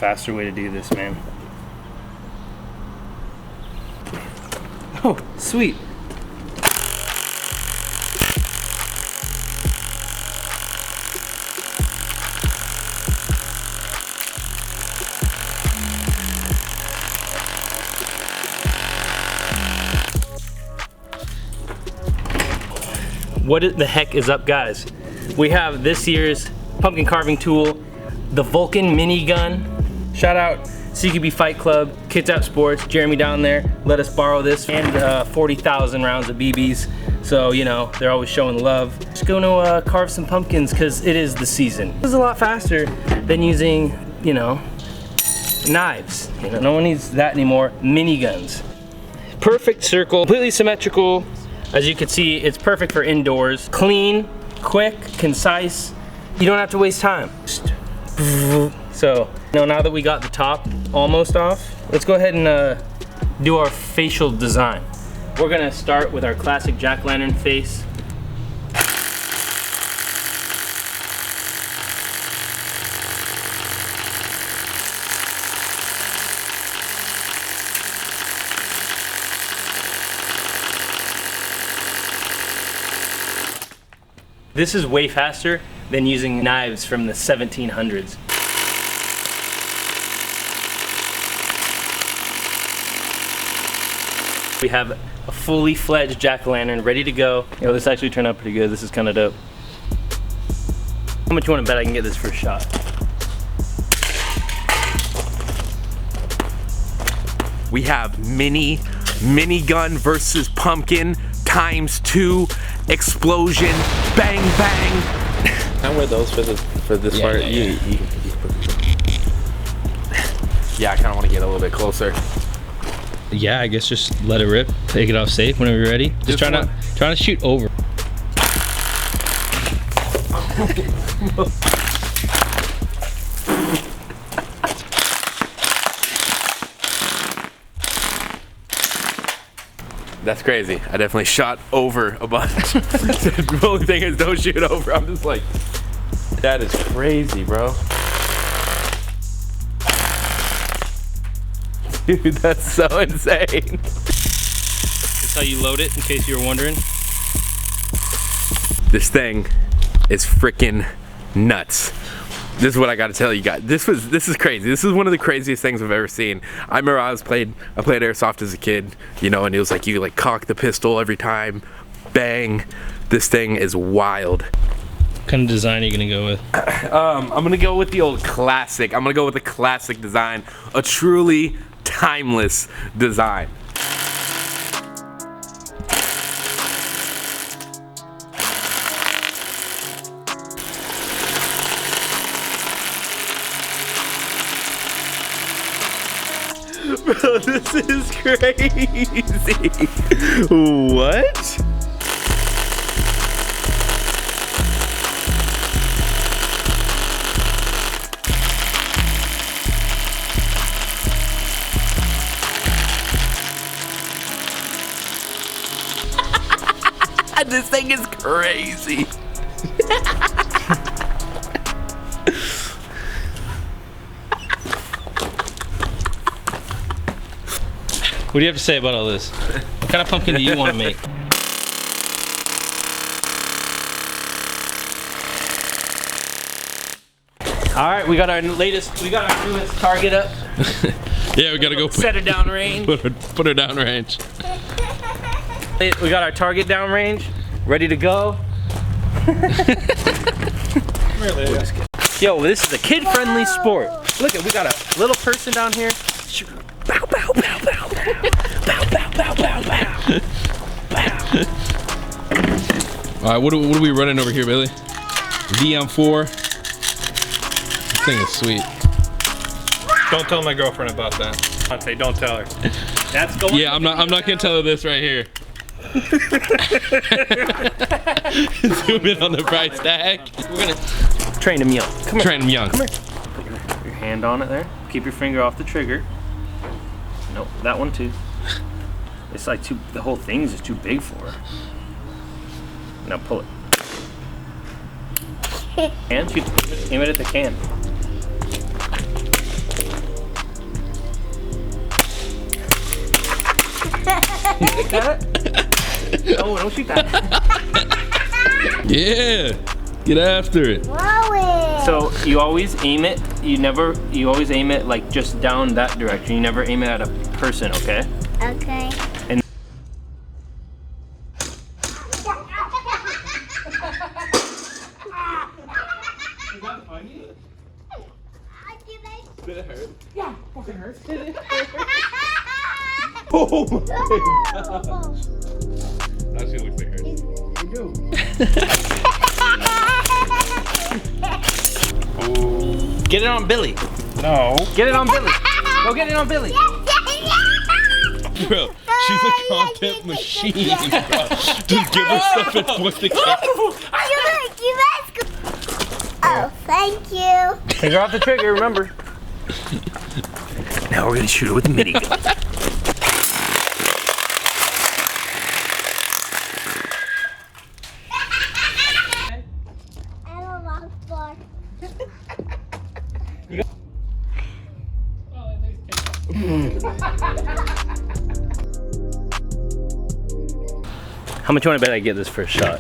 faster way to do this, man. Oh, sweet. What the heck is up, guys? We have this year's pumpkin carving tool, the Vulcan mini gun. Shout out CQB Fight Club, Kids Out Sports, Jeremy down there let us borrow this, and 40,000 rounds of BBs. So, you know, they're always showing love. Just gonna carve some pumpkins because it is the season. This is a lot faster than using, you know, knives. You know, no one needs that anymore. Mini guns. Perfect circle, completely symmetrical. As you can see, it's perfect for indoors. Clean, quick, concise. You don't have to waste time. So, you know, now that we got the top almost off, let's go ahead and do our facial design. We're gonna start with our classic jack-o'-lantern face. This is way faster than using knives from the 1700s. We have a fully fledged jack-o'-lantern ready to go. You know, this actually turned out pretty good. This is kind of dope. How much you want to bet I can get this first shot? We have mini gun versus pumpkin ×2 explosion, bang bang. Can I wear those for this part? Yeah, I kind of want to get a little bit closer. Yeah, I guess just let it rip. Take it off safe whenever you're ready. Just trying to shoot over. That's crazy. I definitely shot over a bunch. The only thing is don't shoot over. I'm just like, that is crazy, bro. Dude, that's so insane. That's how you load it, in case you were wondering. This thing is freaking nuts. This is what I gotta tell you guys. This is crazy. This is one of the craziest things I've ever seen. I remember I played airsoft as a kid, you know, and it was like you like cock the pistol every time, bang. This thing is wild. What kind of design are you gonna go with? I'm gonna go with the old classic. I'm gonna go with the classic design, a truly timeless design. Bro, this is crazy. What? This thing is crazy. What do you have to say about all this? What kind of pumpkin do you want to make? All right, we got our newest target up. Yeah, we gotta go set her down range. Put her down range. We got our target down range, ready to go. Yo, this is a kid-friendly sport. Look at, we got a little person down here. Bow, bow, bow, bow, bow. Bow, bow, bow, bow, bow. Bow. All right, what are we running over here, Billy? VM4. This thing is sweet. Don't tell my girlfriend about that. I'd say don't tell her. That's going. Yeah, I'm not gonna tell her this right here. Zoom in on the price tag. We're gonna train him young. Come here. Train him young. Come here. Put your hand on it there. Keep your finger off the trigger. Nope, that one too. It's like the whole thing's just too big for her. Now pull it. And shoot, aim it at the can. No, don't shoot that. Yeah. Get after it. So you always aim it. You always aim it like just down that direction. You never aim it at a person, okay? Okay. And Did it hurt? Yeah, it hurts. Oh my gosh. That's gonna look like hurt. get it on Billy. No. Get it on Billy. Go get it on Billy. Bro, she's a content machine, bro. Just give her stuff and flip the camera. Oh, thank you. Take her off the trigger, remember. Now we're gonna shoot it with the minigun. I'm a rock star. How much you wanna bet I get this first shot?